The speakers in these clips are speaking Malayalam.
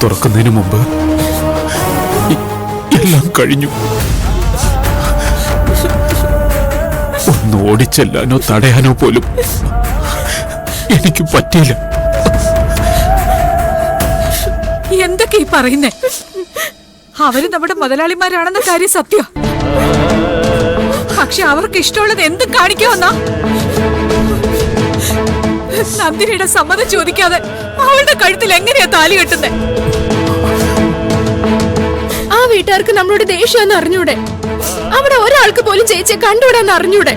തുറക്കുന്നതിന് മുമ്പ് എല്ലാം കഴിഞ്ഞു. ഒന്ന് ഓടിച്ചെല്ലാനോ തടയാനോ പോലും എനിക്ക് പറ്റിയില്ല. എന്തൊക്കെ ഈ പറയുന്നേ? അവര് നമ്മുടെ മുതലാളിമാരാണെന്ന കാര്യം സത്യം. പക്ഷെ അവർക്ക് ഇഷ്ടമുള്ളത് എന്ത് കാണിക്കാമെന്നാ? നന്ദിനിയുടെ സമ്മതം ചോദിക്കാതെ അവളുടെ കഴുത്തിൽ എങ്ങനെയാ താലി കെട്ടുന്നേ? ആ വീട്ടുകാർക്ക് നമ്മളോട് ദേഷ്യമെന്ന് അറിഞ്ഞൂടെ? അവിടെ ഒരാൾക്ക് പോലും ചേച്ചിയെ കണ്ടുവിടാന്ന് അറിഞ്ഞൂടെ?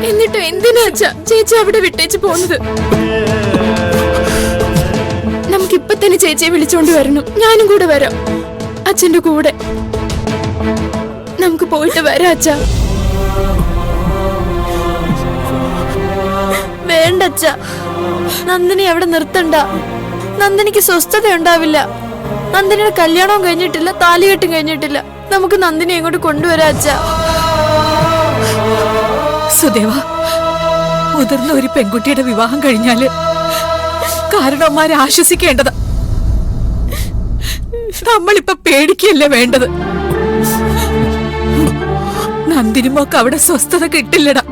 എന്നിട്ടും എന്തിനാ അച്ഛാ ചേച്ചി അവിടെ വിട്ടേച്ച് പോകുന്നത്? നമുക്കിപ്പൊ തന്നെ ചേച്ചിയെ വിളിച്ചോണ്ട് വരണം. ഞാനും കൂടെ വരാം, അച്ഛന്റെ കൂടെ. നമുക്ക് പോയിട്ട് വരാം അച്ഛാ. വേണ്ട അച്ഛാ, നന്ദിനി അവിടെ നിർത്തണ്ട. നന്ദിനിക്ക് സ്വസ്ഥത ഉണ്ടാവില്ല. നന്ദിനിയുടെ കല്യാണവും കഴിഞ്ഞിട്ടില്ല, താലികെട്ടും കഴിഞ്ഞിട്ടില്ല. നമുക്ക് നന്ദിനി ഇങ്ങോട്ട് കൊണ്ടുവരാം അച്ഛാ. സുദേവ, മുതിർന്ന ഒരു പെൺകുട്ടിയുടെ വിവാഹം കഴിഞ്ഞാല് കാരണവന്മാരെ ആശ്വസിക്കേണ്ടത്. നമ്മളിപ്പോ പേടിക്കല്ലേ വേണ്ടത്. നന്ദിനിമോക്ക് അവിടെ സ്വസ്ഥത കിട്ടില്ലടാ.